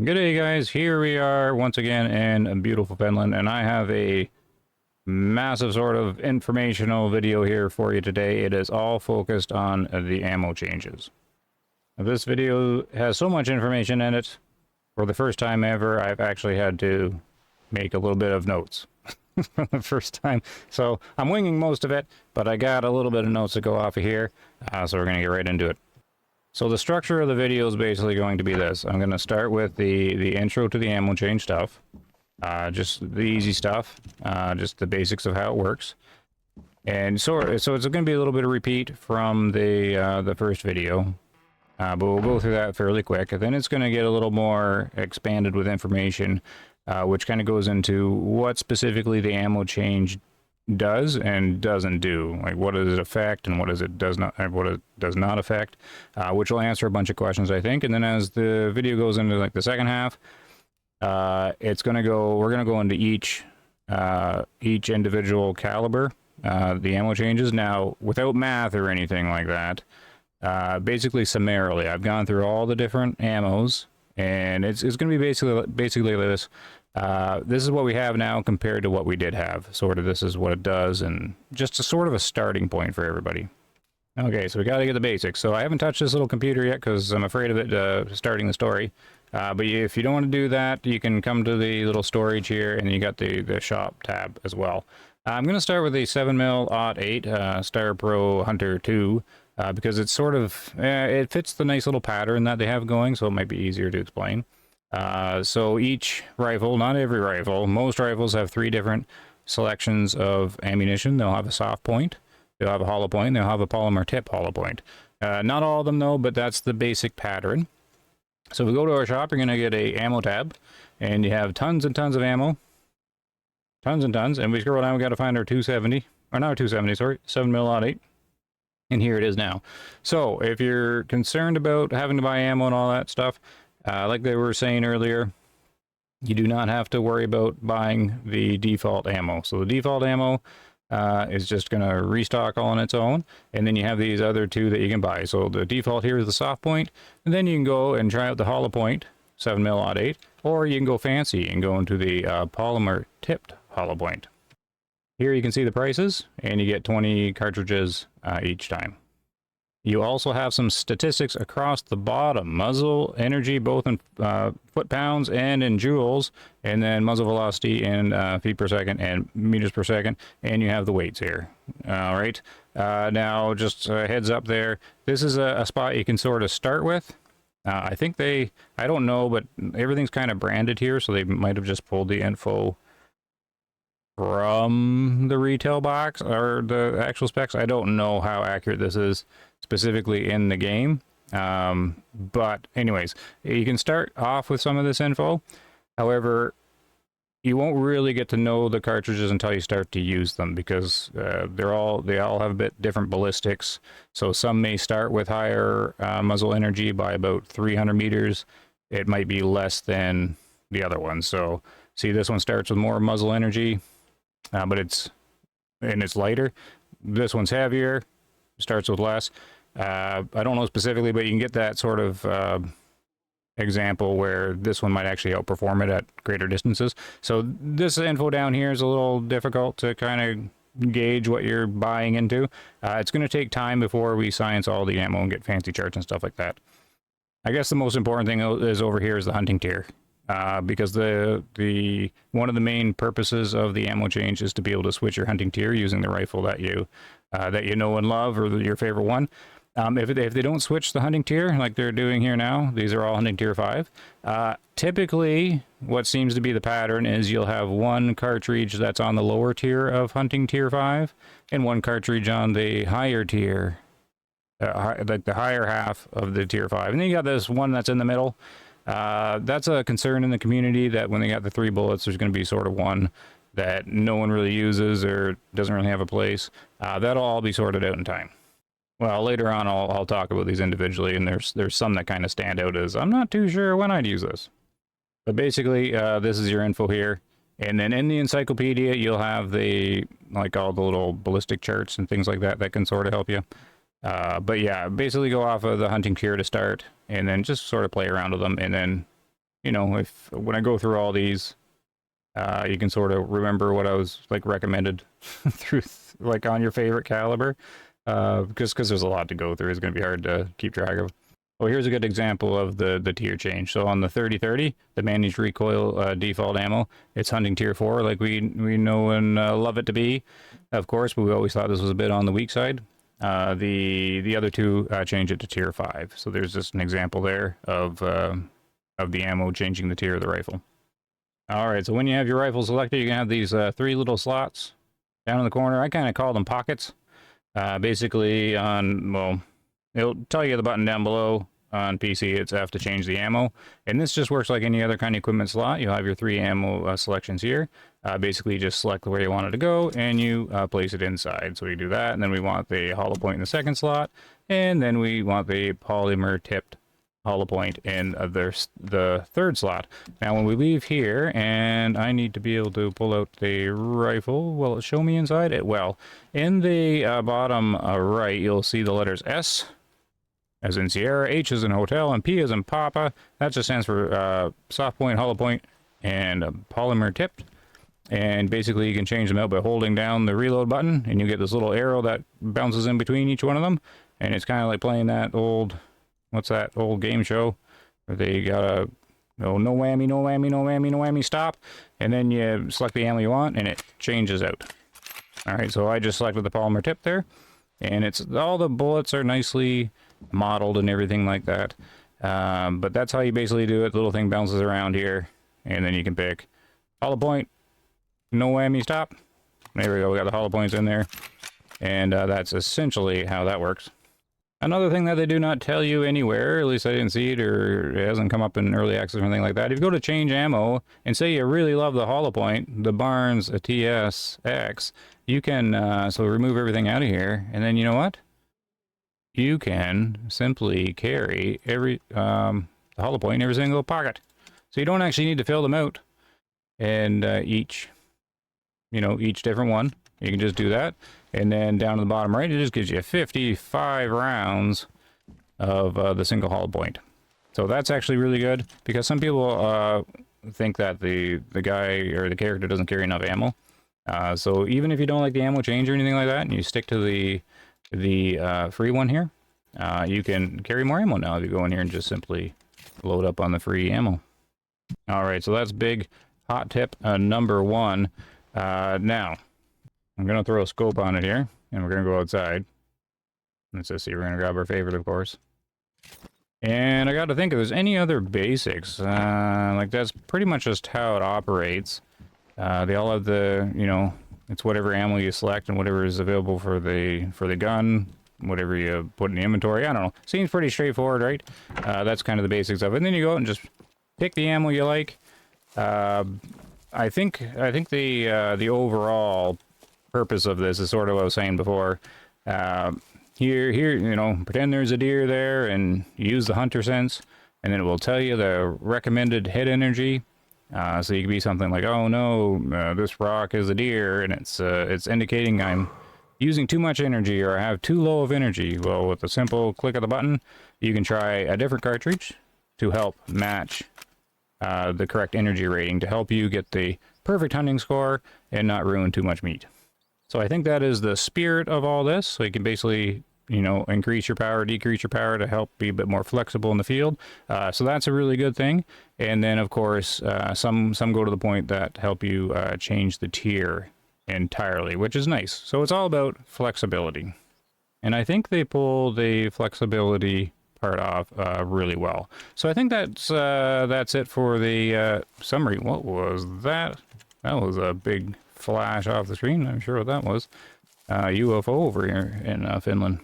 Good day, guys. Here we are once again in beautiful Finland, and I have a massive sort of informational video here for you today. It is all focused on the ammo changes. Now, this video has so much information in it. For the first time ever, I've actually had to make a little bit of notes for the first time. So I'm winging most of it, but I got a little bit of notes to go off of here. So we're going to get right into it. So the structure of the video is basically going to be this. I'm going to start with the intro to the ammo change stuff. Just the easy stuff. Just the basics of how it works. And so it's going to be a little bit of repeat from the first video. But we'll go through that fairly quick. And then it's going to get a little more expanded with information, which kind of goes into what specifically the ammo change does and doesn't do. Like, what does it affect and what does not affect, which will answer a bunch of questions, I think. And then as the video goes into like the second half, we're gonna go into each individual caliber, the ammo changes. Now, without math or anything like that, basically summarily, I've gone through all the different ammos, and it's gonna be basically this. This is what we have now compared to what we did have. Sort of this is what it does, and just a sort of a starting point for everybody. Okay, so we got to get the basics. So I haven't touched this little computer yet because I'm afraid of it starting the story. But if you don't want to do that, you can come to the little storage here, and you got the shop tab as well. I'm going to start with the 7mm.8 Star Pro Hunter 2 because it's sort of it fits the nice little pattern that they have going, so it might be easier to explain. So each rifle, not every rifle, most rifles have 3 different selections of ammunition. They'll have a soft point, they'll have a hollow point, they'll have a polymer tip hollow point. Not all of them though, but that's the basic pattern. So if we go to our shop, you're going to get a ammo tab, and you have tons and tons of ammo. Tons and tons. And we scroll down, we got to find our 270, or not 270, sorry, 7mm.8. And here it is now. So if you're concerned about having to buy ammo and all that stuff, like they were saying earlier, you do not have to worry about buying the default ammo. So the default ammo is just going to restock all on its own, and then you have these other 2 that you can buy. So the default here is the soft point, and then you can go and try out the hollow point, 7mm.8, or you can go fancy and go into the polymer tipped hollow point. Here you can see the prices, and you get 20 cartridges each time. You also have some statistics across the bottom. Muzzle energy, both in foot-pounds and in joules, and then muzzle velocity in feet per second and meters per second, and you have the weights here. All right. Now, just a heads up there, this is a spot you can sort of start with. I think I don't know, but everything's kind of branded here, so they might have just pulled the info from the retail box or the actual specs. I don't know how accurate this is specifically in the game, but anyways, you can start off with some of this info. However, you won't really get to know the cartridges until you start to use them, because they all have a bit different ballistics. So some may start with higher muzzle energy by about 300 meters. It might be less than the other one. So see, this one starts with more muzzle energy, but it's lighter. This one's heavier, starts with less. I don't know specifically, but you can get that sort of example where this one might actually outperform it at greater distances. So this info down here is a little difficult to kind of gauge what you're buying into. It's going to take time before we science all the ammo and get fancy charts and stuff like that. I guess the most important thing is over here is the hunting tier. Because the one of the main purposes of the ammo change is to be able to switch your hunting tier using the rifle that you know and love, or your favorite one. If they don't switch the hunting tier like they're doing here now, these are all hunting tier 5. Typically, what seems to be the pattern is you'll have one cartridge that's on the lower tier of hunting tier 5, and one cartridge on the higher tier, like the higher half of the tier 5, and then you got this one that's in the middle. That's a concern in the community, that when they got the 3 bullets, there's going to be sort of one that no one really uses or doesn't really have a place. That'll all be sorted out in time. Well, later on, I'll talk about these individually, and there's some that kind of stand out as I'm not too sure when I'd use this. But basically, this is your info here. And then in the encyclopedia, you'll have all the little ballistic charts and things like that can sort of help you. But yeah, basically go off of the hunting tier to start, and then just sort of play around with them, and then you know, if when I go through all these, you can sort of remember what I was like recommended through like on your favorite caliber. Because there's a lot to go through. It's going to be hard to keep track of. Well, here's a good example of the tier change. So on the 3030, the managed recoil default ammo, it's hunting tier 4 like we know and love it to be, of course, but we always thought this was a bit on the weak side. The other two change it to tier 5. So there's just an example there of the ammo changing the tier of the rifle. All right, so when you have your rifle selected, you can have these 3 little slots down in the corner. I kind of call them pockets. Basically on, well, it'll tell you the button down below. On PC, it's F to change the ammo. And this just works like any other kind of equipment slot. You'll have your 3 ammo selections here. Basically, just select where you want it to go, and you place it inside. So we do that, and then we want the hollow point in the second slot, and then we want the polymer tipped hollow point in the third slot. Now, when we leave here, and I need to be able to pull out the rifle, will it show me inside? It will. In the bottom right, you'll see the letters S, as in Sierra, H as in Hotel, and P as in Papa. That just stands for soft point, hollow point, and polymer tipped. And basically you can change them out by holding down the reload button, and you get this little arrow that bounces in between each one of them. And it's kind of like playing that old, what's that old game show where they gotta no whammy, no whammy, no whammy, no whammy, stop. And then you select the ammo you want, and it changes out. All right, so I just selected the polymer tip there, and it's all the bullets are nicely modeled and everything like that. But that's how you basically do it. The little thing bounces around here, and then you can pick hollow point, no whammy, stop. There we go, we got the hollow points in there, and that's essentially how that works. Another thing that they do not tell you anywhere, at least I didn't see it, or it hasn't come up in early access or anything like that. If you go to change ammo and say you really love the hollow point, the Barnes TSX, you can so remove everything out of here, and then you know what? You can simply carry every the hollow point in every single pocket. So you don't actually need to fill them out, and each different one. You can just do that, and then down to the bottom right, it just gives you 55 rounds of the single hollow point. So that's actually really good, because some people think that the guy or the character doesn't carry enough ammo. So even if you don't like the ammo change or anything like that, and you stick to the free one here, you can carry more ammo now if you go in here and just simply load up on the free ammo. All right, so that's big hot tip number 1. Now, I'm going to throw a scope on it here, and we're going to go outside. Let's just see, we're going to grab our favorite, of course. And I got to think if there's any other basics. Like, that's pretty much just how it operates. They all have the, it's whatever ammo you select and whatever is available for the gun, whatever you put in the inventory. I don't know. Seems pretty straightforward, right? That's kind of the basics of it. And then you go out and just pick the ammo you like. I think the overall purpose of this is sort of what I was saying before. Here, pretend there's a deer there and use the hunter sense, and then it will tell you the recommended head energy. So you can be something like, oh no, this rock is a deer, and it's indicating I'm using too much energy or I have too low of energy. Well, with a simple click of the button, you can try a different cartridge to help match the correct energy rating to help you get the perfect hunting score and not ruin too much meat. So I think that is the spirit of all this. So you can basically, increase your power, decrease your power to help be a bit more flexible in the field. So that's a really good thing. And then, of course, some go to the point that help you change the tier entirely, which is nice. So it's all about flexibility. And I think they pull the flexibility part off really well. So I think that's it for the summary. What was that? That was a big flash off the screen. I'm sure what that was. UFO over here in Finland.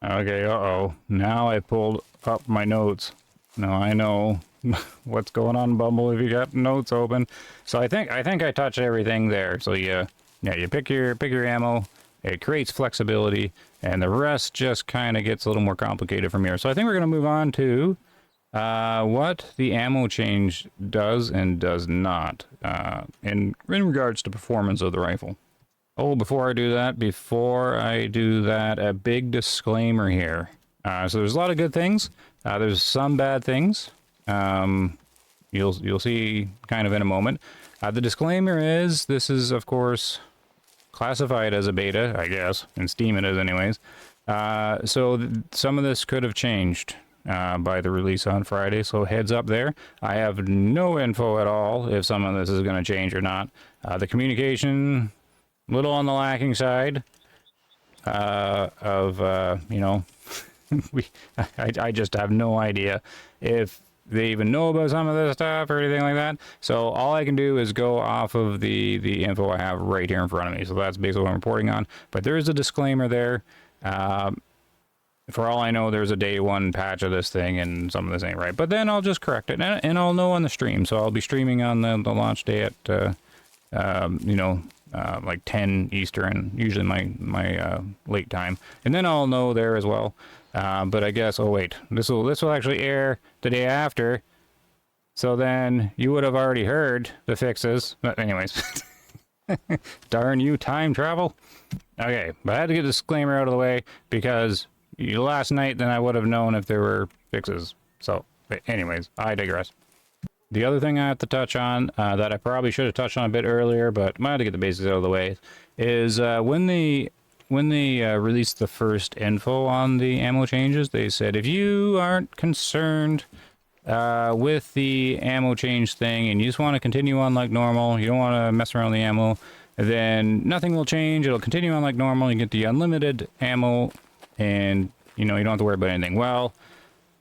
Okay, now I pulled up my notes. Now I know what's going on, Bumble, if you got notes open. So I think I touched everything there. So you pick your ammo. It creates flexibility, and the rest just kind of gets a little more complicated from here. So I think we're going to move on to what the ammo change does and does not in regards to performance of the rifle. Oh, before I do that, a big disclaimer here. So there's a lot of good things. There's some bad things. You'll see kind of in a moment. The disclaimer is this is, of course, classified as a beta, I guess, and Steam it is anyways. So some of this could have changed by the release on Friday, so heads up there. I have no info at all if some of this is going to change or not. The communication, little on the lacking side you know, I just have no idea if they even know about some of this stuff or anything like that. So all I can do is go off of the info I have right here in front of me. So that's basically what I'm reporting on. But there is a disclaimer there. For all I know, there's a day one patch of this thing and some of this ain't right. But then I'll just correct it and I'll know on the stream. So I'll be streaming on the launch day at, you know, like 10 Eastern, usually my late time. And then I'll know there as well. But I guess, oh wait, this will actually air the day after. So then you would have already heard the fixes. But anyways, darn you, time travel. Okay, but I had to get a disclaimer out of the way because last night then I would have known if there were fixes. So anyways, I digress. The other thing I have to touch on that I probably should have touched on a bit earlier, but I had to get the basics out of the way, is when they released the first info on the ammo changes, they said if you aren't concerned with the ammo change thing and you just want to continue on like normal, you don't want to mess around with the ammo, then nothing will change. It'll continue on like normal. You get the unlimited ammo, and you know you don't have to worry about anything. Well,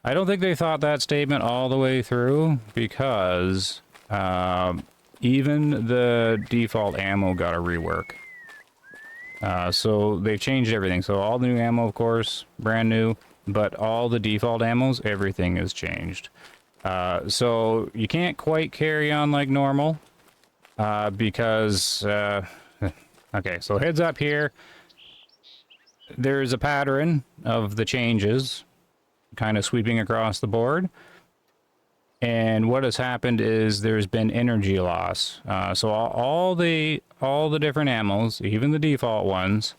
I don't think they thought that statement all the way through, because even the default ammo got a rework. So they've changed everything. So all the new ammo, of course, brand new, but all the default ammos, everything has changed. So you can't quite carry on like normal, because, okay, so heads up here, there's a pattern of the changes kind of sweeping across the board. And what has happened is there's been energy loss. So all the different ammos, even the default ones,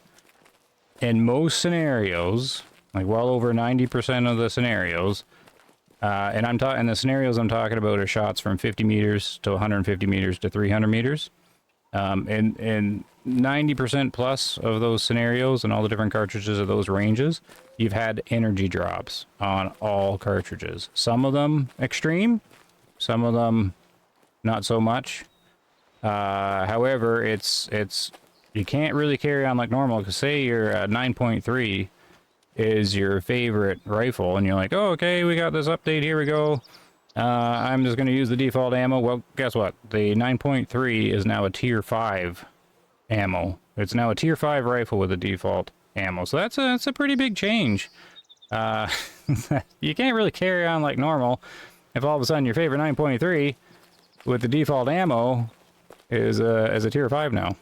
in most scenarios, like well over 90% of the scenarios, and I'm talking, the scenarios I'm talking about are shots from 50 meters to 150 meters to 300 meters. And 90% plus of those scenarios and all the different cartridges of those ranges, you've had energy drops on all cartridges. Some of them extreme, some of them not so much. However, it's you can't really carry on like normal, because say your 9.3 is your favorite rifle and you're like, oh, okay, we got this update, here we go. I'm just going to use the default ammo. Well, guess what? The 9.3 is now a tier 5 ammo. It's now a tier 5 rifle with a default ammo. So that's a pretty big change. You can't really carry on like normal if all of a sudden your favorite 9.3 with the default ammo is as a tier 5 now.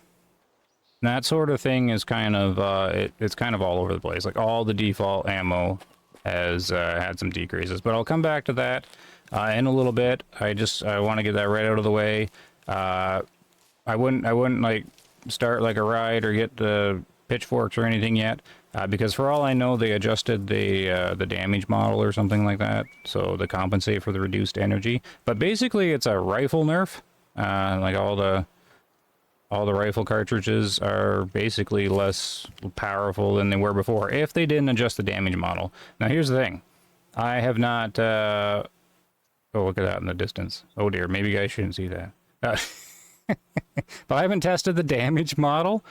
That sort of thing is kind of it's kind of all over the place. Like all the default ammo has had some decreases, but I'll come back to that in a little bit. I want to get that right out of the way. I wouldn't like start like a ride or get the pitchforks or anything yet, because for all I know they adjusted the damage model or something like that, so to compensate for the reduced energy. But basically it's a rifle nerf. Like all the rifle cartridges are basically less powerful than they were before if they didn't adjust the damage model. Now here's the thing, I have not oh, look at that in the distance. Oh dear, maybe you guys shouldn't see that. But I haven't tested the damage model.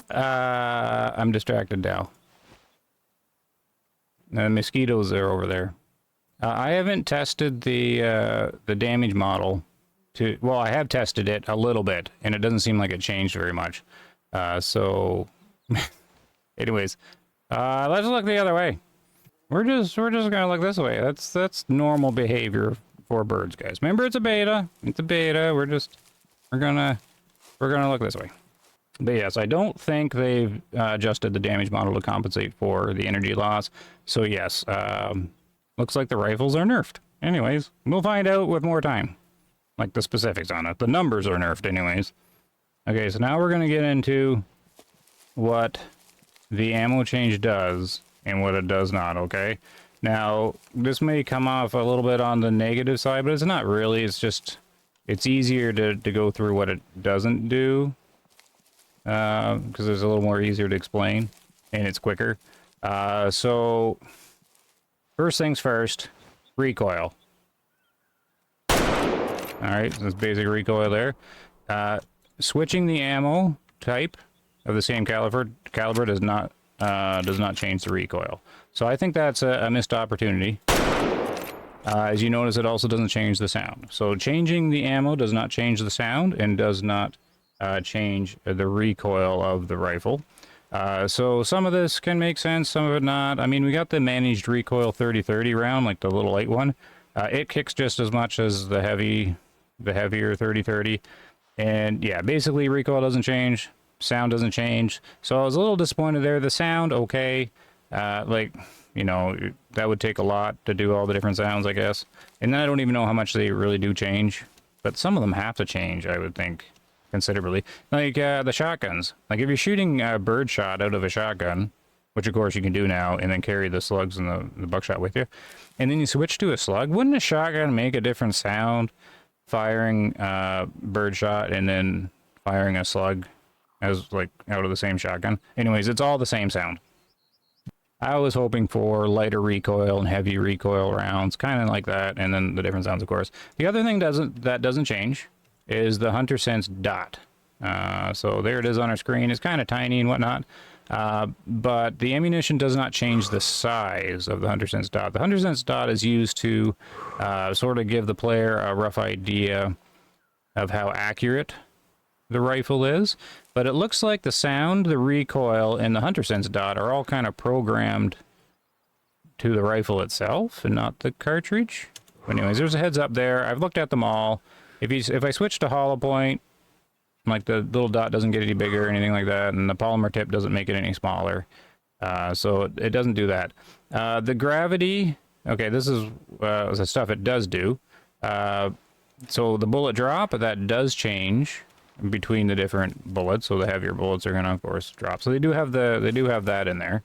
I'm distracted now. The mosquitoes are over there. I haven't tested the damage model. Well, I have tested it a little bit, and it doesn't seem like it changed very much. So, anyways, let's look the other way. We're just gonna look this way. That's normal behavior for birds, guys. Remember, it's a beta. It's a beta. We're gonna look this way. But yes, I don't think they've adjusted the damage model to compensate for the energy loss. So yes, looks like the rifles are nerfed. Anyways, we'll find out with more time. Like the specifics on it. The numbers are nerfed anyways. Okay, so now we're going to get into what the ammo change does and what it does not, okay? Now, this may come off a little bit on the negative side, but it's not really. It's just, it's easier to go through what it doesn't do, because it's a little more easier to explain, and it's quicker. So, first things first, recoil. Alright, so that's basic recoil there. Switching the ammo type of the same caliber does not change the recoil. So I think that's a missed opportunity. As you notice, it also doesn't change the sound. So changing the ammo does not change the sound and does not change the recoil of the rifle. So some of this can make sense, some of it not. I mean, we got the managed recoil 30-30 round, like the little light one. It kicks just as much as the heavier 30-30. And yeah, basically recoil doesn't change, sound doesn't change. So I was a little disappointed there. The sound, okay. Like, you know, that would take a lot to do all the different sounds, I guess. And then I don't even know how much they really do change. But some of them have to change, I would think, considerably. Like the shotguns. Like if you're shooting a bird shot out of a shotgun, which of course you can do now, and then carry the slugs and the buckshot with you, and then you switch to a slug, wouldn't a shotgun make a different sound firing bird shot and then firing a slug as like out of the same shotgun? Anyways, it's all the same sound. I was hoping for lighter recoil and heavy recoil rounds, kind of like that, and then the different sounds, of course. The other thing that doesn't change is the Hunter Sense dot. So there it is on our screen. It's kind of tiny and whatnot, but the ammunition does not change the size of the Hunter Sense dot. The Hunter Sense dot is used to sort of give the player a rough idea of how accurate the rifle is, but it looks like the sound, the recoil, and the Hunter Sense dot are all kind of programmed to the rifle itself and not the cartridge. But anyways, there's a heads up there. I've looked at them all. If I switch to hollow point, like the little dot doesn't get any bigger or anything like that, and the polymer tip doesn't make it any smaller. So it doesn't do that. The gravity, okay, this is the stuff it does do. So the bullet drop, that does change between the different bullets. So the heavier bullets are gonna, of course, drop. So they do have that in there.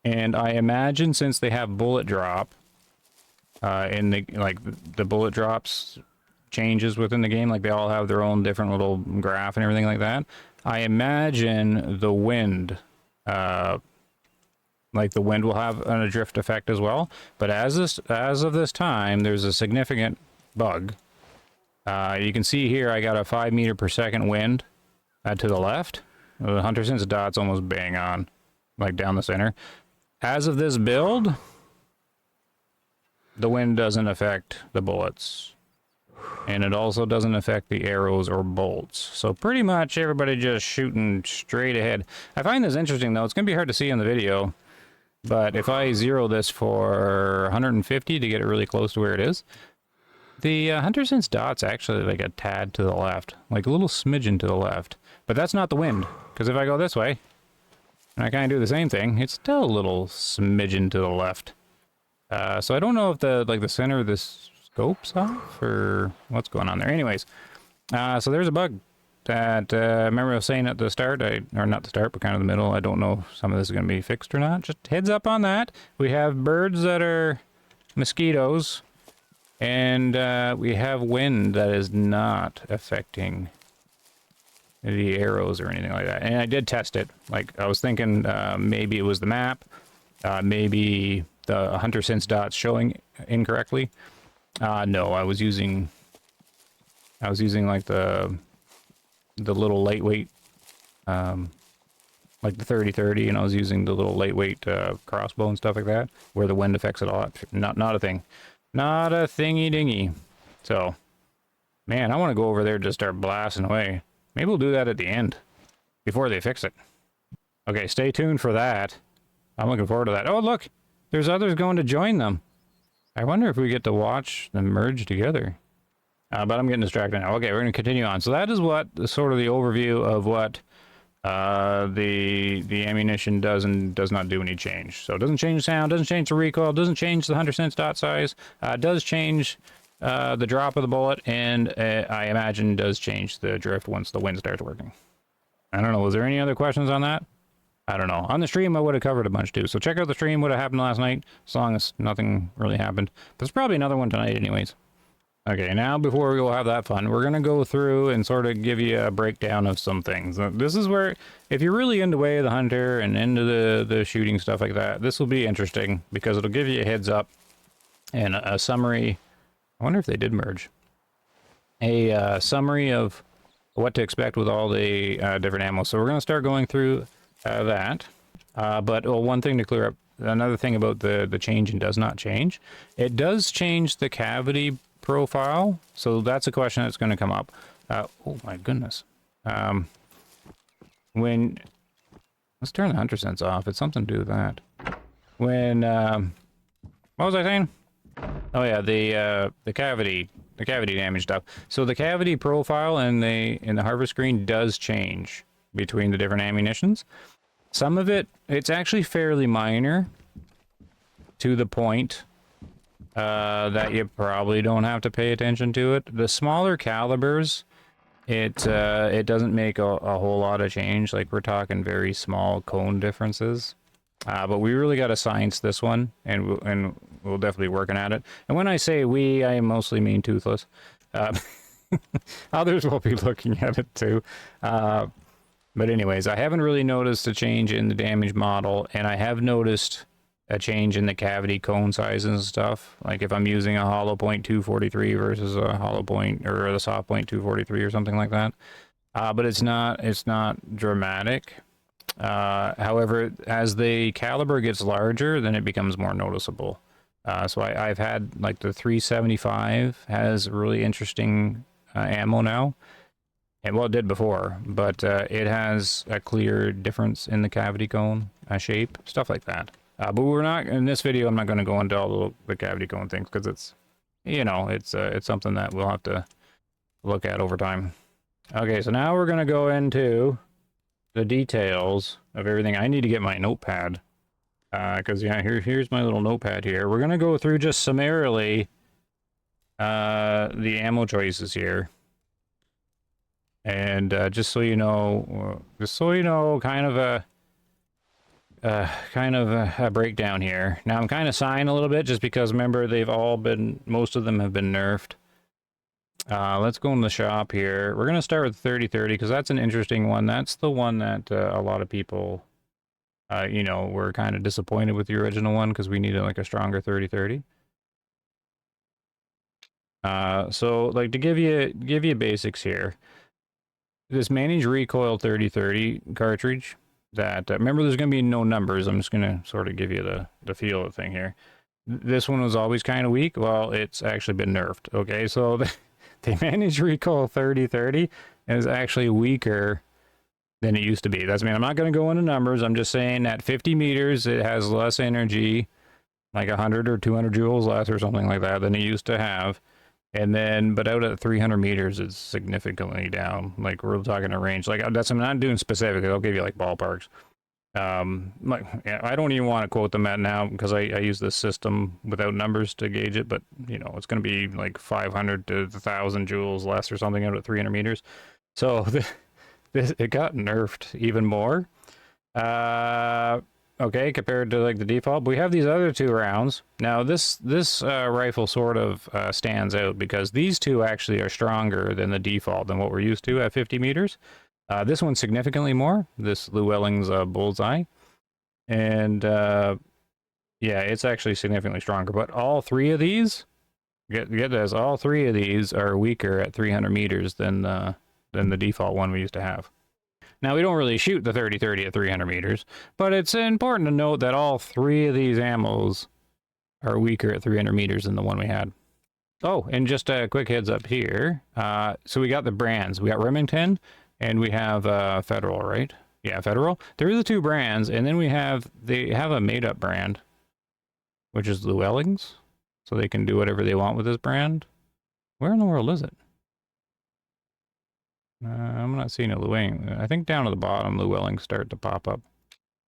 And I imagine since they have bullet drop, in the bullet drops changes within the game, like they all have their own different little graph and everything like that. I imagine the wind, like the wind will have an adrift effect as well. But as of this time, there's a significant bug. You can see here I got a 5 meter per second wind to the left. The Hunter Sense dot's almost bang on, like down the center. As of this build, the wind doesn't affect the bullets. And it also doesn't affect the arrows or bolts. So pretty much everybody just shooting straight ahead. I find this interesting though. It's going to be hard to see in the video. But if I zero this for 150 to get it really close to where it is, the Hunter Sense dot's actually like a tad to the left. Like a little smidgen to the left. But that's not the wind. Because if I go this way, and I kind of do the same thing, it's still a little smidgen to the left. So I don't know if the center of this scope's off or what's going on there. Anyways, so there's a bug that remember I was saying at the start, or not the start, but kind of the middle. I don't know if some of this is going to be fixed or not. Just heads up on that. We have birds that are mosquitoes, and we have wind that is not affecting the arrows or anything like that. And I did test it. Like I was thinking maybe it was the map, maybe the Hunter Sense dot's showing incorrectly. No, I was using like the little lightweight, like the 30-30, and I was using the little lightweight crossbow and stuff like that, where the wind affects it a lot. Not a thing. Not a thingy dingy. So, man, I want to go over there and just start blasting away. Maybe we'll do that at the end, before they fix it. Okay, stay tuned for that. I'm looking forward to that. Oh, look! There's others going to join them. I wonder if we get to watch them merge together. But I'm getting distracted now. Okay, we're going to continue on. So that is what sort of the overview of what the ammunition does and does not do any change. So it doesn't change the sound, doesn't change the recoil, doesn't change the Hunter Sense dot size, does change the drop of the bullet, and I imagine does change the drift once the wind starts working. I don't know, was there any other questions on that? I don't know. On the stream, I would have covered a bunch too. So check out the stream, what happened last night, as long as nothing really happened. There's probably another one tonight anyways. Okay, now before we go have that fun, we're going to go through and sort of give you a breakdown of some things. This is where, if you're really into Way of the Hunter and into the shooting stuff like that, this will be interesting because it'll give you a heads up and a summary. I wonder if they did merge. A summary of what to expect with all the different ammo. So we're going to start going through that. But one thing to clear up, another thing about the change and does not change. It does change the cavity profile, so that's a question that's going to come up. Oh my goodness. When let's turn the hunter sense off. It's something to do with that. When what was I saying? Oh yeah, the cavity damage stuff. So the cavity profile in the harvest screen does change between the different ammunitions. Some of it's actually fairly minor, to the point that you probably don't have to pay attention to it. The smaller calibers, it doesn't make a whole lot of change. Like, we're talking very small cone differences. But we really got to science this one, and we'll definitely be working at it. And when I say we, I mostly mean Toothless. Others will be looking at it too. But anyways, I haven't really noticed a change in the damage model, and I have noticed a change in the cavity cone sizes and stuff. Like if I'm using a hollow point 243 versus a hollow point or the soft point 243 or something like that. But it's not dramatic. However, as the caliber gets larger, then it becomes more noticeable. So I've had like the 375 has really interesting ammo now. And well, it did before, but it has a clear difference in the cavity cone shape, stuff like that. But we're not, in this video, I'm not going to go into all the cavity cone things because it's, you know, it's something that we'll have to look at over time. Okay, so now we're going to go into the details of everything. I need to get my notepad because yeah, here's my little notepad here. We're going to go through just summarily the ammo choices here. And just so you know, kind of a breakdown here. Now I'm kind of sighing a little bit just because remember most of them have been nerfed. Let's go in the shop here. We're gonna start with 3030 because that's an interesting one. That's the one that a lot of people, you know, were kind of disappointed with the original one because we needed like a stronger 3030. So like to give you basics here. This manage recoil 3030 cartridge that remember there's going to be no numbers. I'm just going to sort of give you the feel of the thing here. This one was always kind of weak. Well, it's actually been nerfed. Okay, so the manage recoil 3030 is actually weaker than it used to be. That's, I mean, I'm not going to go into numbers. I'm just saying at 50 meters it has less energy, like 100 or 200 joules less or something like that than it used to have. And then, but out at 300 meters, it's significantly down. Like, we're talking a range. Like, that's, I'm not doing specific. I'll give you, like, ballparks. Like, yeah, I don't even want to quote them at now because I use this system without numbers to gauge it. But, you know, it's going to be, like, 500 to 1,000 joules less or something out at 300 meters. So, it got nerfed even more. Okay, compared to like the default, but we have these other two rounds. Now this rifle sort of stands out because these two actually are stronger than the default than what we're used to at 50 meters. This one's significantly more, this Llewellyn's Bullseye. And yeah, it's actually significantly stronger, but all three of these, get this, all three of these are weaker at 300 meters than the default one we used to have. Now, we don't really shoot the 30-30 at 300 meters, but it's important to note that all three of these ammos are weaker at 300 meters than the one we had. Oh, and just a quick heads up here. So we got the brands. We got Remington, and we have Federal, right? Yeah, Federal. There are the two brands, and then they have a made-up brand, which is Llewellyn's, so they can do whatever they want with this brand. Where in the world is it? I'm not seeing a Llewellyn. I think down at the bottom, Llewellyn's start to pop up.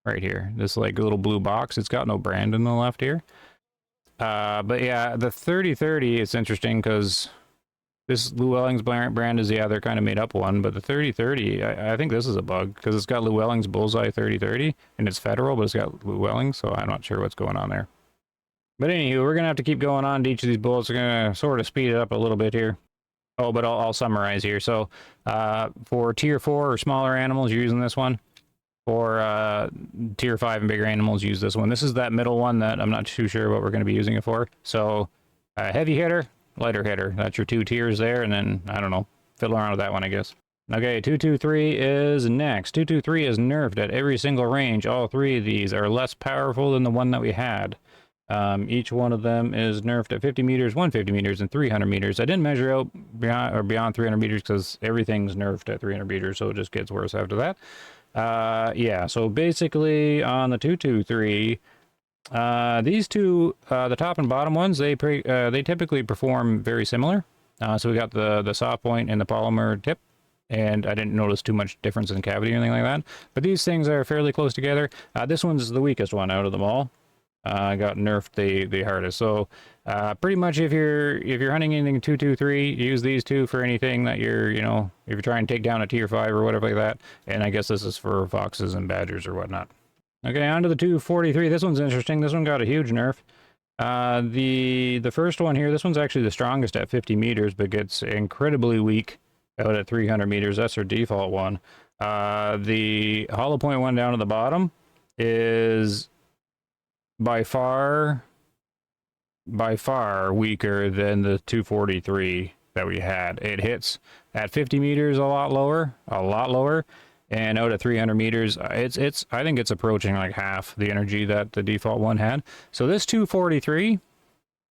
Right here. This like little blue box. It's got no brand in the left here. But yeah, the 30-30, it's interesting because This Llewellyn's brand is the other kind of made up one, but the 3030, I think this is a bug because it's got Llewellyn's Bullseye 3030 and it's federal, but it's got Llewellyn, so I'm not sure what's going on there. But anywho, we're gonna have to keep going on to each of these bullets. We're gonna sort of speed it up a little bit here. Oh, but I'll summarize here. So for tier 4 or smaller animals, you're using this one. For tier 5 and bigger animals, use this one. This is that middle one that I'm not too sure what we're going to be using it for. So heavy hitter, lighter hitter. That's your 2 tiers there, and then, I don't know, fiddle around with that one, I guess. Okay, 223 is next. 223 is nerfed at every single range. All 3 of these are less powerful than the one that we had. Each one of them is nerfed at 50 meters, 150 meters, and 300 meters. I didn't measure out beyond 300 meters because everything's nerfed at 300 meters, so it just gets worse after that. Yeah, so basically on the 223, these two, the top and bottom ones, they typically perform very similar. So we got the soft point and the polymer tip, and I didn't notice too much difference in cavity or anything like that. But these things are fairly close together. This one's the weakest one out of them all. Got nerfed the hardest. So pretty much if you're hunting anything 223, use these two for anything that you're, you know, if you're trying to take down a tier 5 or whatever like that. And I guess this is for foxes and badgers or whatnot. Okay, on to the 243. This one's interesting. This one got a huge nerf. The first one here, this one's actually the strongest at 50 meters, but gets incredibly weak out at 300 meters. That's their default one. The hollow point one down at the bottom is by far weaker than the 243 that we had. It hits at 50 meters a lot lower, and out at 300 meters, I think it's approaching like half the energy that the default one had. So this 243,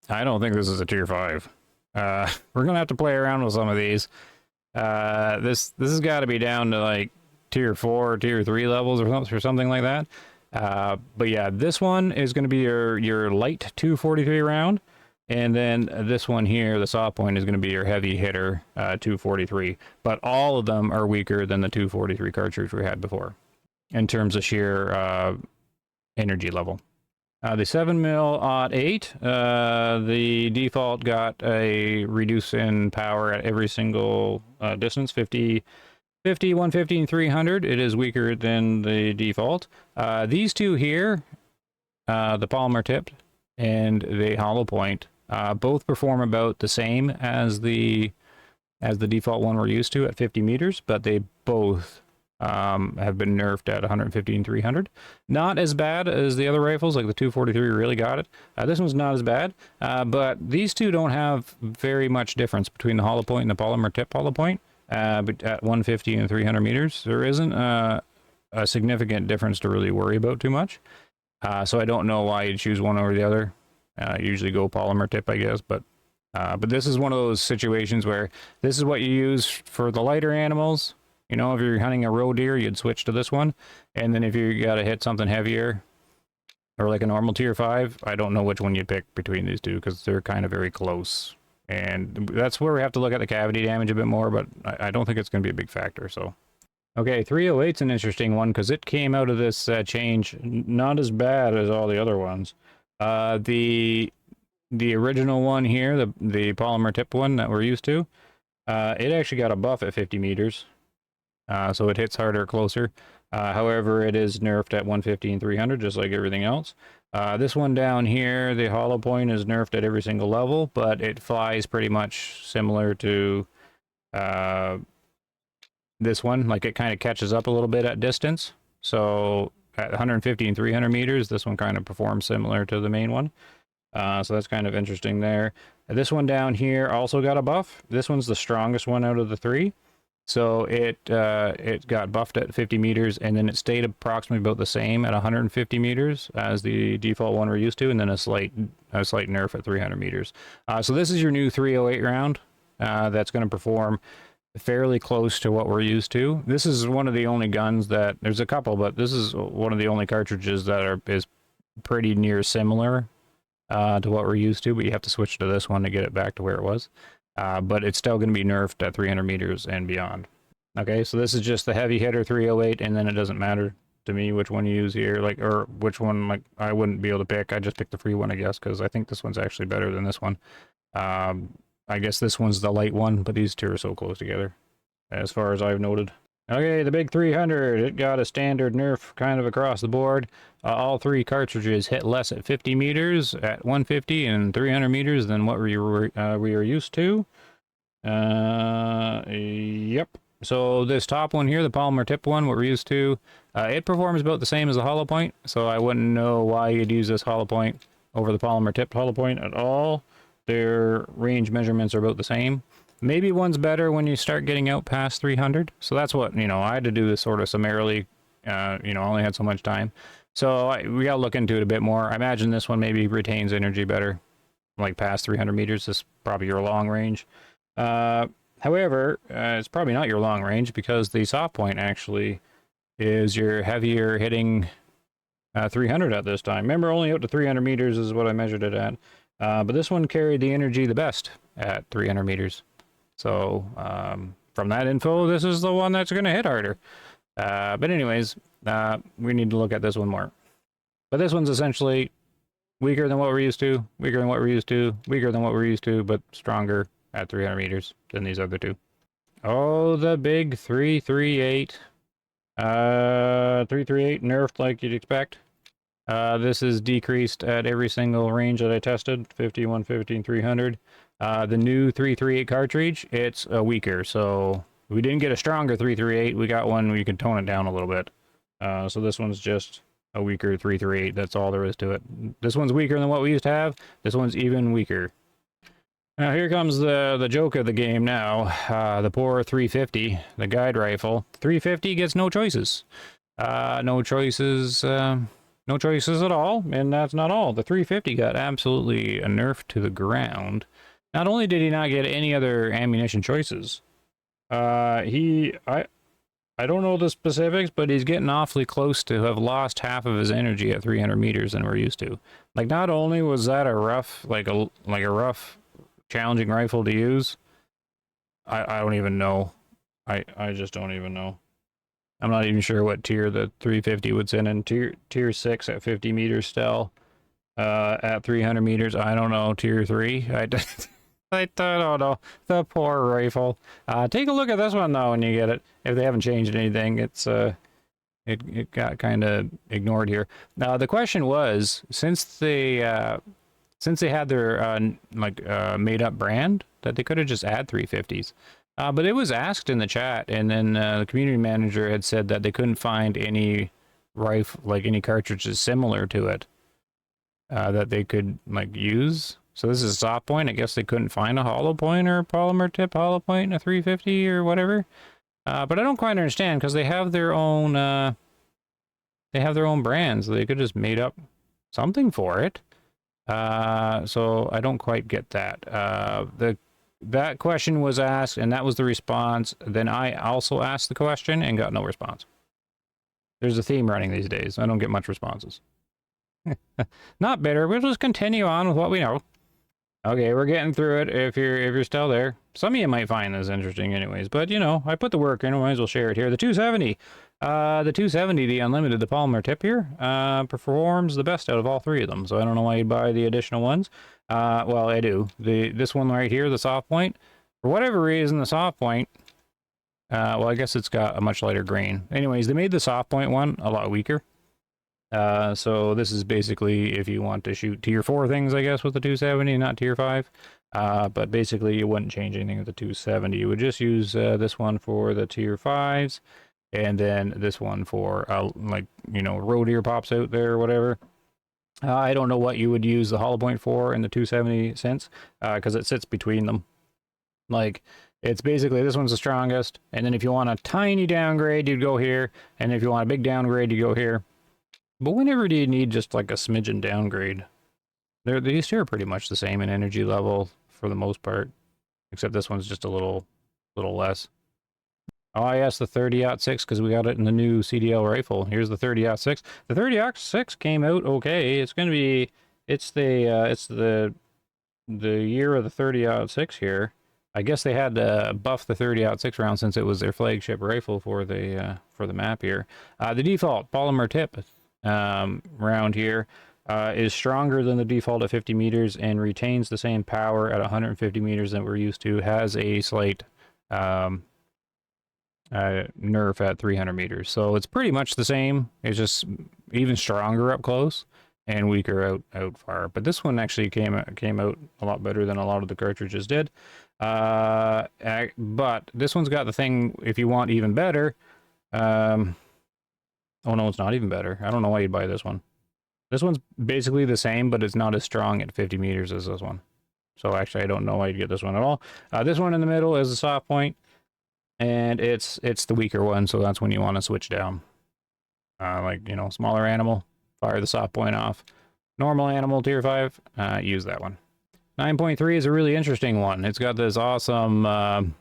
I don't think this is a tier 5. We're gonna have to play around with some of these. This has got to be down to like tier 4 or tier 3 levels or something like that. But yeah, this one is going to be your light 243 round, and then this one here, the soft point, is going to be your heavy hitter 243. But all of them are weaker than the 243 cartridge we had before in terms of sheer energy level. The 7mm/8, the default got a reduce in power at every single distance, 50, 150, and 300. It is weaker than the default. These two here, the polymer tipped and the hollow point, both perform about the same as the default one we're used to at 50 meters, but they both have been nerfed at 150 and 300. Not as bad as the other rifles, like the 243 really got it. This one's not as bad, but these two don't have very much difference between the hollow point and the polymer tip hollow point. But at 150 and 300 meters, there isn't a significant difference to really worry about too much. So I don't know why you choose one over the other. Usually go polymer tip, I guess, but this is one of those situations where this is what you use for the lighter animals. You know, if you're hunting a roe deer, you'd switch to this one. And then if you got to hit something heavier, or like a normal tier 5, I don't know which one you'd pick between these two because they're kind of very close. And that's where we have to look at the cavity damage a bit more, but I don't think it's going to be a big factor. So, okay, 308's an interesting one because it came out of this change not as bad as all the other ones. The original one here, the polymer tip one that we're used to, it actually got a buff at 50 meters. So it hits harder closer. However, it is nerfed at 150 and 300, just like everything else. This one down here, the hollow point is nerfed at every single level, but it flies pretty much similar to this one. Like, it kind of catches up a little bit at distance. So at 150 and 300 meters, this one kind of performs similar to the main one. So that's kind of interesting there. This one down here also got a buff. This one's the strongest one out of the 3. So it got buffed at 50 meters, and then it stayed approximately about the same at 150 meters as the default one we're used to, and then a slight nerf at 300 meters. So this is your new 308 round that's going to perform fairly close to what we're used to. This is one of the only guns that, there's a couple, but this is one of the only cartridges that is pretty near similar to what we're used to, but you have to switch to this one to get it back to where it was. But it's still going to be nerfed at 300 meters and beyond. Okay, so this is just the heavy hitter 308, and then it doesn't matter to me which one you use here, like, or which one, like, I wouldn't be able to pick. I just picked the free one, I guess, because I think this one's actually better than this one. I guess this one's the light one, but these two are so close together, as far as I've noted. Okay, the big 300, it got a standard nerf kind of across the board. All three cartridges hit less at 50 meters at 150 and 300 meters than what we are used to. Yep. So this top one here, the polymer tip one, what we're used to, it performs about the same as the hollow point, so I wouldn't know why you'd use this hollow point over the polymer tipped hollow point at all. Their range measurements are about the same. Maybe one's better when you start getting out past 300. So that's what, you know, I had to do this sort of summarily. You know, I only had so much time. So we got to look into it a bit more. I imagine this one maybe retains energy better, like past 300 meters. This is probably your long range. However, it's probably not your long range because the soft point actually is your heavier hitting 300 at this time. Remember, only out to 300 meters is what I measured it at. But this one carried the energy the best at 300 meters. So from that info, this is the one that's going to hit harder. But anyways, we need to look at this one more. But this one's essentially weaker than what we're used to, weaker than what we're used to, weaker than what we're used to, but stronger at 300 meters than these other two. Oh, the big 338. 338 nerfed like you'd expect. This is decreased at every single range that I tested, 50, 150, and 300. The new 338 cartridge, it's weaker, so we didn't get a stronger 338, we got one where you can tone it down a little bit. So this one's just a weaker 338, that's all there is to it. This one's weaker than what we used to have, this one's even weaker. Now here comes the joke of the game now, the poor 350, the guide rifle. 350 gets no choices. No choices at all, and that's not all. The 350 got absolutely nerfed to the ground. Not only did he not get any other ammunition choices, I don't know the specifics, but he's getting awfully close to have lost half of his energy at 300 meters than we're used to. Like, not only was that a rough, like a rough, challenging rifle to use, I don't even know. I just don't even know. I'm not even sure what tier the 350 would send in. Tier 6 at 50 meters still. At 300 meters, I don't know. Tier 3, I don't know. The poor rifle. Take a look at this one though when you get it. If they haven't changed anything, it's it got kind of ignored here. Now the question was, since they had their made up brand, that they could have just add 350s. But it was asked in the chat, and then the community manager had said that they couldn't find any any cartridges similar to it that they could use. So this is a soft point. I guess they couldn't find a hollow point or a polymer tip hollow point in a 350 or whatever. But I don't quite understand because they have their own brands. So they could just made up something for it. So I don't quite get that. That question was asked, and that was the response. Then I also asked the question and got no response. There's a theme running these days. I don't get much responses. Not bitter. We'll just continue on with what we know. Okay, we're getting through it. If you're still there, some of you might find this interesting, anyways. But you know, I put the work in. I might as well share it here. The 270, the unlimited, the polymer tip here, performs the best out of all three of them. So I don't know why you'd buy the additional ones. Well, I do. This one right here, the soft point, for whatever reason, the soft point. Well, I guess it's got a much lighter grain. Anyways, they made the soft point one a lot weaker. So this is basically if you want to shoot tier 4 things, I guess, with the 270, not tier 5. But basically you wouldn't change anything with the 270. You would just use this one for the tier 5s, and then this one for road ear pops out there or whatever. I don't know what you would use the hollow point for in the 270 sense, because it sits between them. Like, it's basically, this one's the strongest, and then if you want a tiny downgrade, you'd go here, and if you want a big downgrade, you go here. But whenever do you need just like a smidgen downgrade? These two are pretty much the same in energy level for the most part, except this one's just a little less. Oh yes, the 30-06, because we got it in the new CDL rifle. Here's the 30-06. The 30-06 came out okay. It's gonna be, it's the year of the 30-06 here. I guess they had to buff the 30-06 round since it was their flagship rifle for the map here. The default polymer tip round here. is stronger than the default at 50 meters and retains the same power at 150 meters that we're used to. Has a slight nerf at 300 meters. So it's pretty much the same. It's just even stronger up close and weaker out far. But this one actually came out a lot better than a lot of the cartridges did. But this one's got the thing, if you want even better. Oh no, it's not even better. I don't know why you'd buy this one. This one's basically the same, but it's not as strong at 50 meters as this one. So actually, I don't know why you'd get this one at all. This one in the middle is a soft point, and it's the weaker one, so that's when you want to switch down. Like, you know, smaller animal, fire the soft point off. Normal animal, tier 5, use that one. 9.3 is a really interesting one. It's got this awesome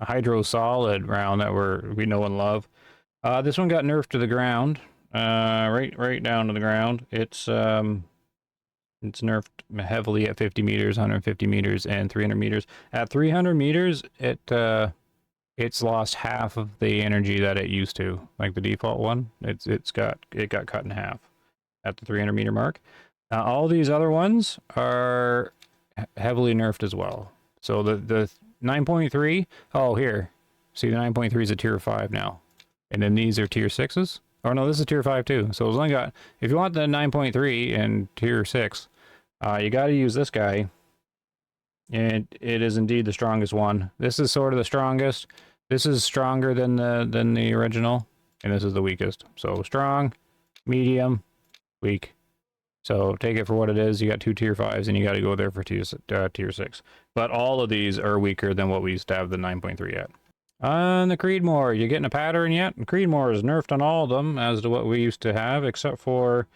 hydro solid round that we know and love. This one got nerfed to the ground, right down to the ground. It's nerfed heavily at 50 meters, 150 meters, and 300 meters. At 300 meters, it's lost half of the energy that it used to. Like the default one, it got cut in half at the 300 meter mark. All these other ones are heavily nerfed as well. So the 9.3, oh here, see the 9.3 is a tier 5 now. And then these are tier 6s. Oh no, this is tier 5 too. So it's only got, if you want the 9.3 and tier 6, you got to use this guy. And it is indeed the strongest one. This is sort of the strongest. This is stronger than the original, and this is the weakest. So strong, medium, weak. So take it for what it is. You got 2 tier 5s, and you got to go there for tier 6. But all of these are weaker than what we used to have the 9.3 at. On the Creedmoor, you getting a pattern yet? Creedmoor is nerfed on all of them as to what we used to have, except for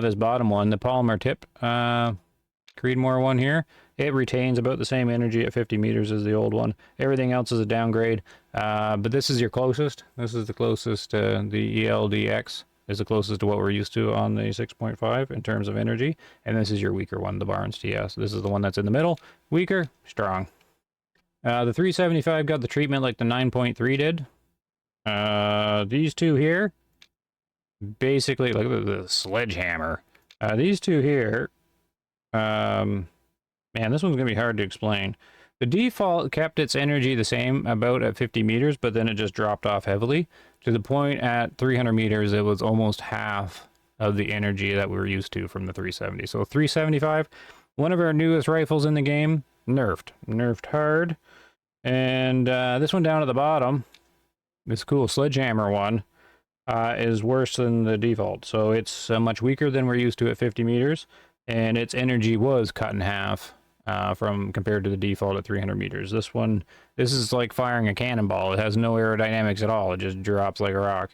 this bottom one, the polymer tip Creedmoor one here. It retains about the same energy at 50 meters as the old one. Everything else is a downgrade, but this is your closest. This is the closest. The ELDX is the closest to what we're used to on the 6.5 in terms of energy, and this is your weaker one, the Barnes TS. This is the one that's in the middle, weaker, strong. The 375 got the treatment like the 9.3 did. These two here, basically, look at the sledgehammer. These two here, man, this one's going to be hard to explain. The default kept its energy the same about at 50 meters, but then it just dropped off heavily to the point at 300 meters, it was almost half of the energy that we were used to from the 370. So 375, one of our newest rifles in the game, nerfed hard. And this one down at the bottom, this cool sledgehammer one, is worse than the default. So it's much weaker than we're used to at 50 meters, and its energy was cut in half from compared to the default at 300 meters. This is like firing a cannonball. It has no aerodynamics at all. It just drops like a rock.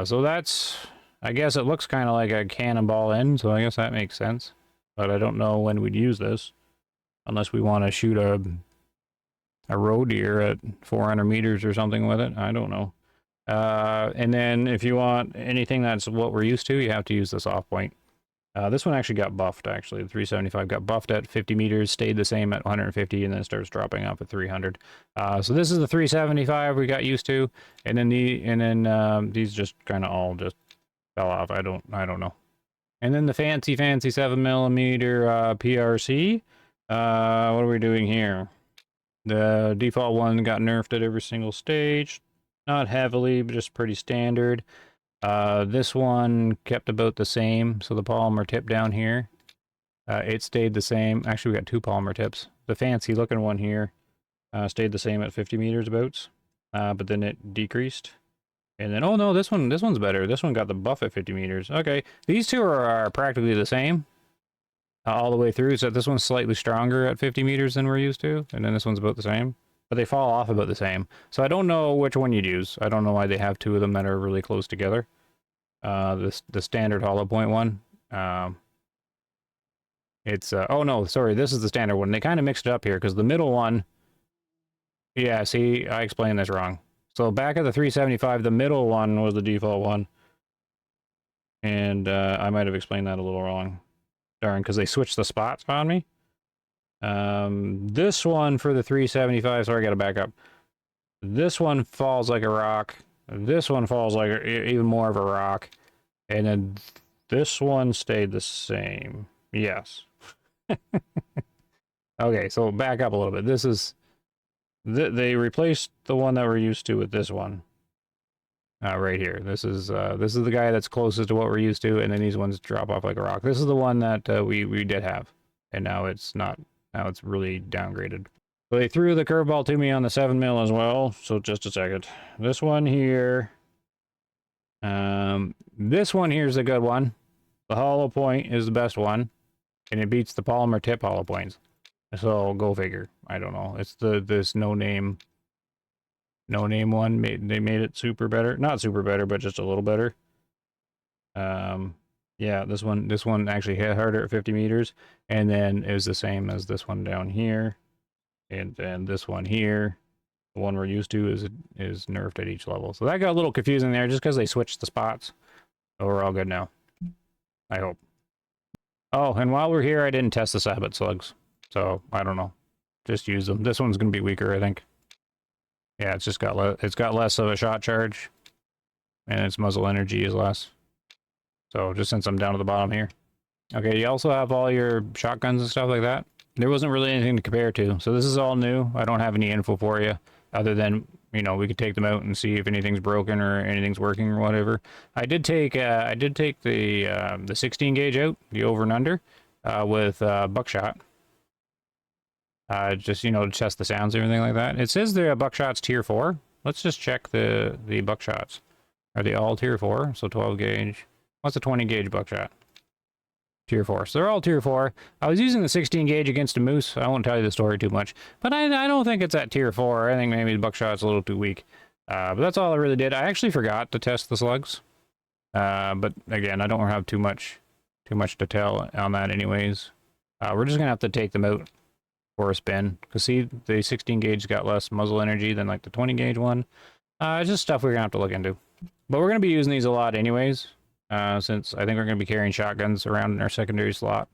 So that's, I guess it looks kind of like a cannonball end, so I guess that makes sense. But I don't know when we'd use this, unless we want to shoot a roe deer at 400 meters or something with it. I don't know. And then if you want anything that's what we're used to, you have to use the soft point. This one actually got buffed, actually. The 375 got buffed at 50 meters, stayed the same at 150, and then starts dropping off at 300. So this is the 375 we got used to, and then these just kind of all just fell off. I don't know. And then the fancy 7mm PRC. What are we doing here? The default one got nerfed at every single stage. Not heavily, but just pretty standard. This one kept about the same. So the polymer tip down here, it stayed the same. Actually, we got 2 polymer tips. The fancy looking one here stayed the same at 50 meters abouts, but then it decreased. And then, oh no, this one's better. This one got the buff at 50 meters. Okay, these two are practically the same. All the way through, so this one's slightly stronger at 50 meters than we're used to, and then this one's about the same, but they fall off about the same. So I don't know which one you'd use. I don't know why they have 2 of them that are really close together. The standard hollow point one. It's oh no, sorry, this is the standard one. They kind of mixed it up here because the middle one. Yeah, see, I explained this wrong. So back at the 375, the middle one was the default one, and I might have explained that a little wrong. Darn, because they switched the spots on me. This one for the 375, sorry, I gotta back up. This one falls like a rock. This one falls like even more of a rock. And then this one stayed the same. Yes. Okay, so back up a little bit. This is... they replaced the one that we're used to with this one. Right here. This is the guy that's closest to what we're used to, and then these ones drop off like a rock. This is the one that we did have, and now it's not. Now it's really downgraded. So they threw the curveball to me on the 7mm as well. So just a second. This one here. This one here is a good one. The hollow point is the best one, and it beats the polymer tip hollow points. So go figure. I don't know. It's this no name one. They made it super better. Not super better, but just a little better. Yeah, this one actually hit harder at 50 meters, and then it was the same as this one down here, and then this one here. The one we're used to is nerfed at each level. So that got a little confusing there, just because they switched the spots. But we're all good now. I hope. Oh, and while we're here, I didn't test the sabot slugs, so I don't know. Just use them. This one's gonna be weaker, I think. Yeah, it's just got less of a shot charge, and its muzzle energy is less. So just since I'm down to the bottom here. Okay, you also have all your shotguns and stuff like that. There wasn't really anything to compare to, so this is all new. I don't have any info for you, other than, you know, we could take them out and see if anything's broken or anything's working or whatever. I did take the 16 gauge out, the over and under, with buckshot. Just, you know, to test the sounds and everything like that. It says the buckshot's tier 4. Let's just check the buckshots. Are they all tier 4? So 12 gauge. What's a 20 gauge buckshot? Tier 4. So they're all tier 4. I was using the 16 gauge against a moose. I won't tell you the story too much. But I don't think it's at tier 4. I think maybe the buckshot's a little too weak. But that's all I really did. I actually forgot to test the slugs. But again, I don't have too much to tell on that anyways. We're just going to have to take them out for a spin. Because see, the 16 gauge got less muzzle energy than like the 20 gauge one. It's just stuff we're going to have to look into. But we're going to be using these a lot anyways. Since I think we're going to be carrying shotguns around in our secondary slot.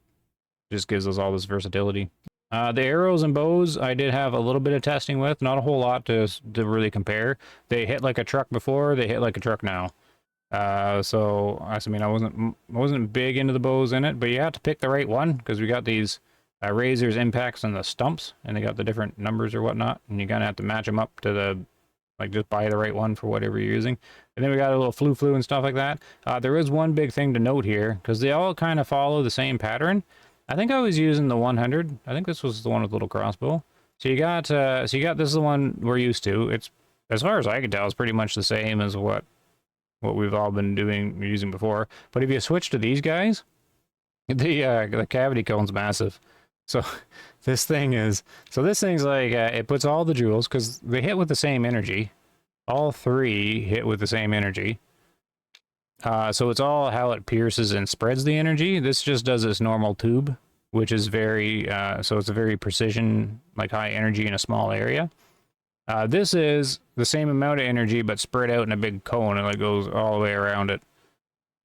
Just gives us all this versatility. The arrows and bows, I did have a little bit of testing with. Not a whole lot to really compare. They hit like a truck before, they hit like a truck now. So, I mean, I wasn't big into the bows in it, but you have to pick the right one, because we got these razors, impacts, and the stumps, and they got the different numbers or whatnot, and you kind of have to match them up to the, like, just buy the right one for whatever you're using. And then we got a little flu and stuff like that. There is one big thing to note here, because they all kind of follow the same pattern. I think I was using the 100. I think this was the one with the little crossbow. So you got this is the one we're used to. It's, as far as I can tell, it's pretty much the same as what we've all been using before. But if you switch to these guys, the cavity cone's massive. So this thing's like, it puts all the jewels, because they hit with the same energy. All three hit with the same energy. So it's all how it pierces and spreads the energy. This just does this normal tube, which is very, so it's a very precision, like high energy in a small area. This is the same amount of energy, but spread out in a big cone, and it goes all the way around it.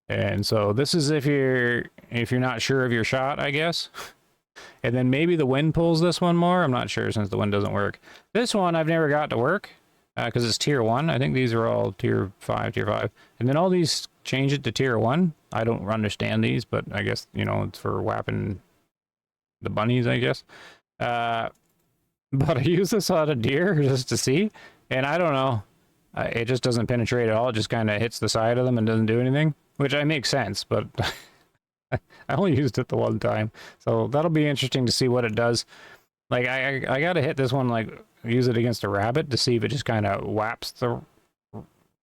And so this is if you're not sure of your shot, I guess. And then maybe the wind pulls this one more. I'm not sure, since the wind doesn't work. This one I've never got to work, because it's tier 1. I think these are all tier 5. And then all these change it to tier 1. I don't understand these, but I guess, you know, it's for whapping the bunnies, I guess. But I use this on a deer just to see, and I don't know. It just doesn't penetrate at all. It just kind of hits the side of them and doesn't do anything, which makes sense, but I only used it the one time. So that'll be interesting to see what it does. Like, I got to hit this one, like, use it against a rabbit to see if it just kind of whaps the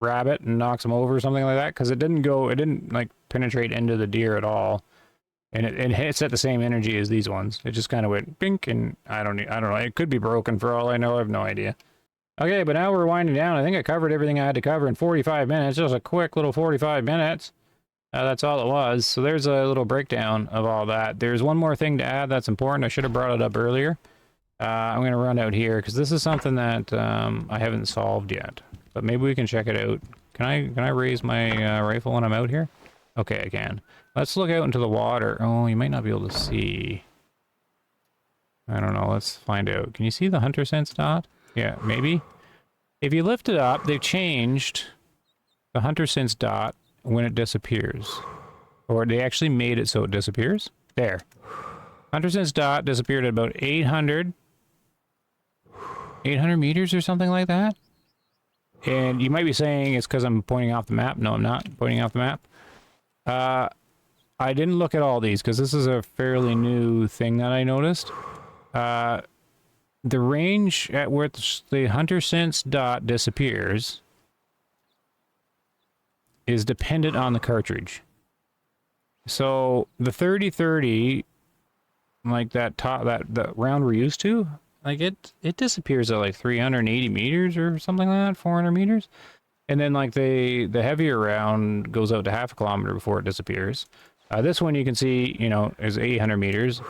rabbit and knocks him over or something like that, because it didn't like penetrate into the deer at all, and it hits at the same energy as these ones. It just kind of went bink, and I don't know, it could be broken for all I know. I have no idea. Okay, but now we're winding down. I think I covered everything I had to cover in 45 minutes. Just a quick little 45 minutes. That's all it was. So there's a little breakdown of all that. There's one more thing to add that's important. I should have brought it up earlier. I'm going to run out here, because this is something that I haven't solved yet. But maybe we can check it out. Can I raise my rifle when I'm out here? Okay, I can. Let's look out into the water. Oh, you might not be able to see. I don't know. Let's find out. Can you see the hunter sense dot? Yeah, maybe. If you lift it up, they've changed the hunter sense dot when it disappears. Or they actually made it so it disappears. There. Hunter sense dot disappeared at about 800 meters or something like that. And you might be saying it's because I'm pointing off the map. No, I'm not pointing off the map. I didn't look at all these because this is a fairly new thing that I noticed. The range at which the hunter sense dot disappears is dependent on the cartridge. So the 30-30, like that round we're used to, like it disappears at like 380 meters or something like that, 400 meters. And then like the heavier round goes out to half a kilometer before it disappears. This one you can see, you know, is 800 meters.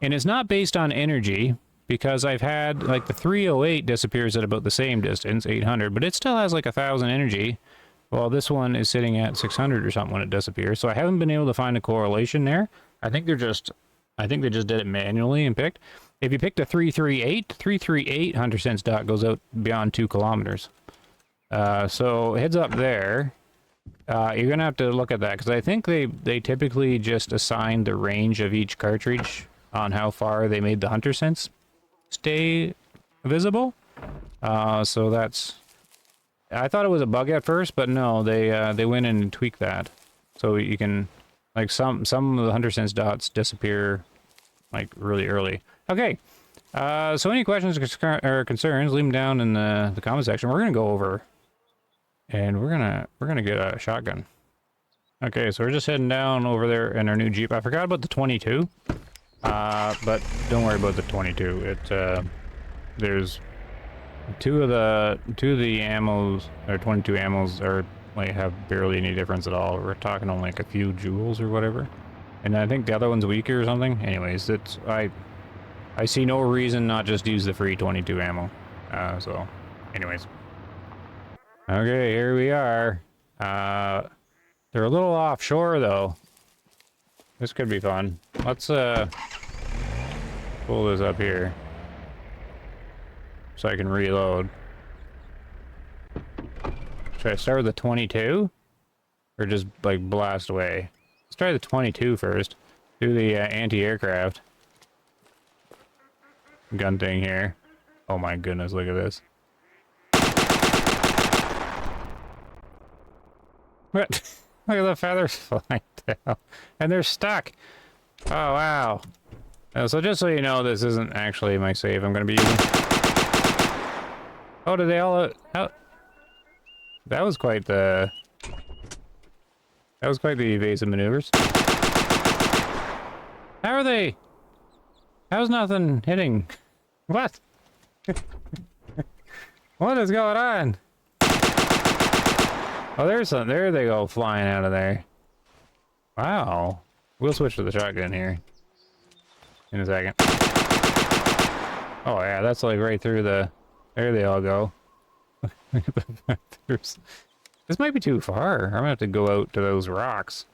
And it's not based on energy, because I've had like the 308 disappears at about the same distance, 800, but it still has like 1,000 energy. Well, this one is sitting at 600 or something when it disappears. So I haven't been able to find a correlation there. I think they just did it manually and picked. If you picked a 338 hunter sense dot goes out beyond 2 kilometers. So heads up there. You're gonna have to look at that, because I think they typically just assign the range of each cartridge on how far they made the hunter sense stay visible. So that's. I thought it was a bug at first, but no, they went in and tweaked that, so you can, like, some of the hunter sense dots disappear like really early. Okay, so any questions or concerns, leave them down in the comment section. We're gonna go over, and we're gonna get a shotgun. Okay, so we're just heading down over there in our new Jeep. I forgot about the 22, but don't worry about the 22. There's two of the ammos, or 22 ammos, are like have barely any difference at all. We're talking on like a few joules or whatever, and I think the other one's weaker or something. Anyways, I see no reason not just use the free 22 ammo. So anyways, okay, here we are. They're a little offshore though. This could be fun. Let's pull this up here so I can reload. Should I start with the 22? Or just, like, blast away? Let's try the 22 first. Do the anti-aircraft gun thing here. Oh my goodness, look at this. What? Look at the feathers flying down. And they're stuck. Oh, wow. So just so you know, this isn't actually my save I'm going to be using. Oh, did they all... How... That was quite the... That was quite the evasive maneuvers. How are they? How's nothing hitting? What? What is going on? Oh, there's some. There they go, flying out of there. Wow. We'll switch to the shotgun here in a second. Oh yeah, that's like right through the... There they all go. This might be too far. I'm gonna have to go out to those rocks.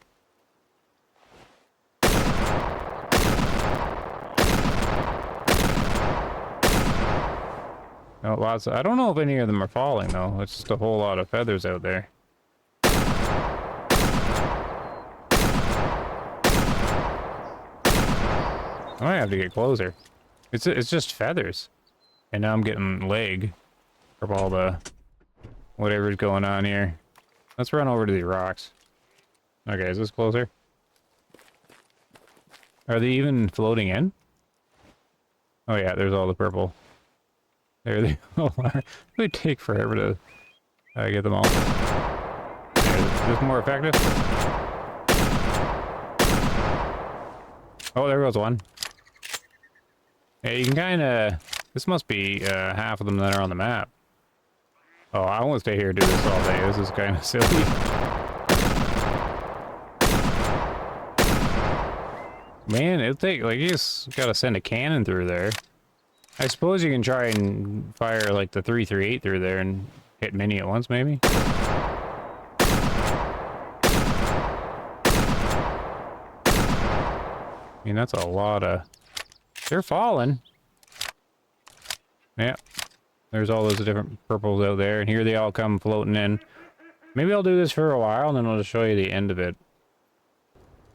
Oh, lots of, I don't know if any of them are falling though. It's just a whole lot of feathers out there. I might have to get closer. It's just feathers. And now I'm getting leg from all the whatever's going on here. Let's run over to the rocks. Okay, is this closer? Are they even floating in? Oh yeah, there's all the purple. There they all are. It would take forever to get them all. Is this more effective? Oh, there goes one. Yeah, you can kind of... This must be half of them that are on the map. Oh, I won't stay here and do this all day. This is kind of silly. Man, it'll take... Like, you just gotta send a cannon through there. I suppose you can try and fire, like, the 338 through there and hit many at once, maybe? I mean, that's a lot of... They're falling. Yeah. There's all those different purples out there, and here they all come floating in. Maybe I'll do this for a while, and then I'll just show you the end of it.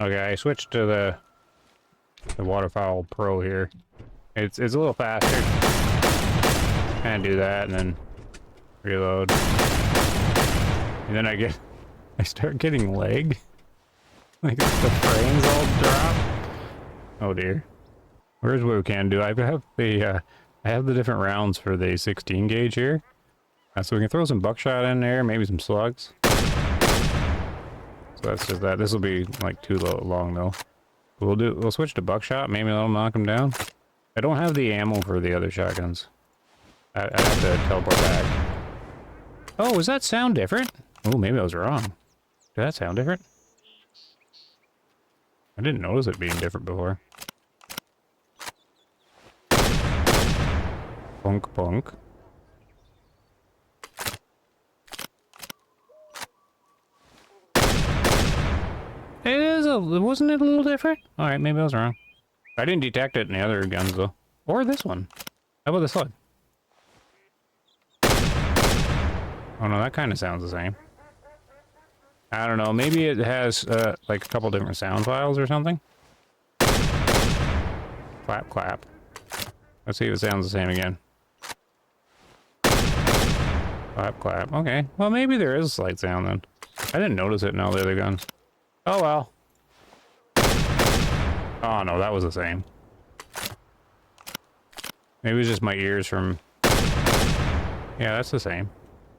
Okay, I switched to the Waterfowl Pro here. It's a little faster. Kind of do that and then reload. And then I start getting lag. Like the frames all drop. Oh dear. Here's what we can do. I have the different rounds for the 16 gauge here. So we can throw some buckshot in there, maybe some slugs. So that's just that. This will be like too long though. We'll switch to buckshot. Maybe that'll knock them down. I don't have the ammo for the other shotguns. I have to teleport back. Oh, does that sound different? Oh, maybe I was wrong. Did that sound different? I didn't notice it being different before. Punk punk. Wasn't it a little different? Alright, maybe I was wrong. I didn't detect it in the other guns though. Or this one. How about the slug? Oh no, that kind of sounds the same. I don't know, maybe it has like a couple different sound files or something. Clap, clap. Let's see if it sounds the same again. Clap, clap. Okay, well maybe there is a slight sound then. I didn't notice it in all the other guns. Oh well. Oh no, that was the same. Maybe it was just my ears from... Yeah, that's the same.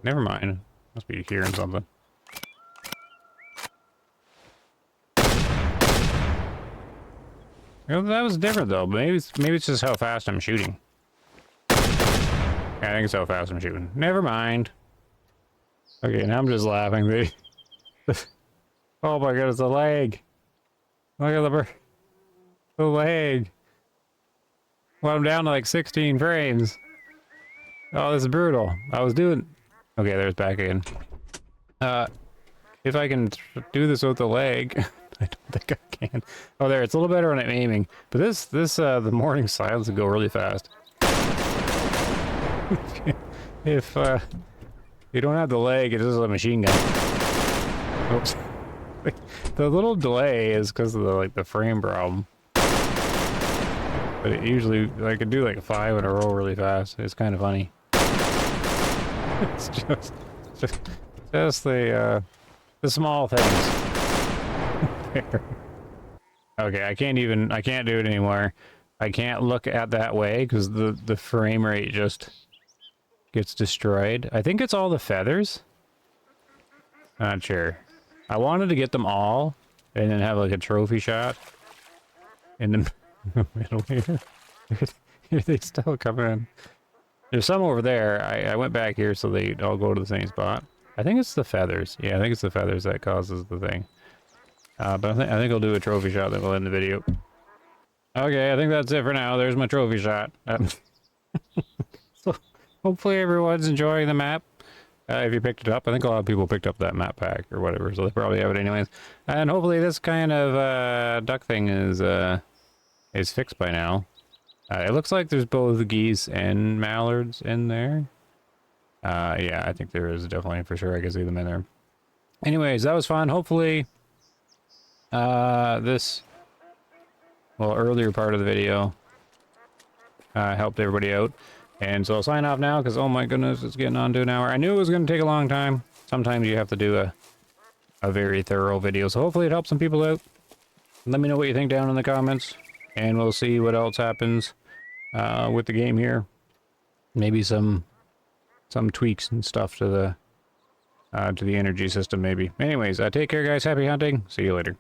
Never mind. Must be hearing something. You know, that was different though. Maybe it's just how fast I'm shooting. Yeah, I think it's how fast I'm shooting. Never mind. Okay, now I'm just laughing. Oh my goodness, the lag. Look at the lag. Well, I'm down to like 16 frames. Oh, this is brutal. I was doing... Okay, there's back again. If I can do this with the lag, I don't think I can. Oh, there, it's a little better when I'm aiming. But the morning silence would go really fast. If you don't have the lag, it's just a machine gun. Oops. The little delay is because of the frame problem. But it usually, I could do like 5 in a row really fast. It's kind of funny. It's just the small things. Okay, I can't do it anymore. I can't look at that way because the frame rate just gets destroyed. I think it's all the feathers. Not sure. I wanted to get them all and then have like a trophy shot in the middle here. Here they still come in. There's some over there. I went back here so they all go to the same spot. I think it's the feathers. Yeah, I think it's the feathers that causes the thing. But I think I'll do a trophy shot that will end the video. Okay, I think that's it for now. There's my trophy shot. So hopefully everyone's enjoying the map. If you picked it up, I think a lot of people picked up that map pack or whatever, so they probably have it anyways. And hopefully this kind of duck thing is fixed by now. It looks like there's both geese and mallards in there. Yeah, I think there is definitely for sure. I can see them in there. Anyways, that was fun. Hopefully, this earlier part of the video helped everybody out. And so I'll sign off now because, oh my goodness, it's getting on to an hour. I knew it was going to take a long time. Sometimes you have to do a very thorough video. So hopefully it helps some people out. Let me know what you think down in the comments. And we'll see what else happens with the game here. Maybe some tweaks and stuff to the energy system maybe. Anyways, take care guys. Happy hunting. See you later.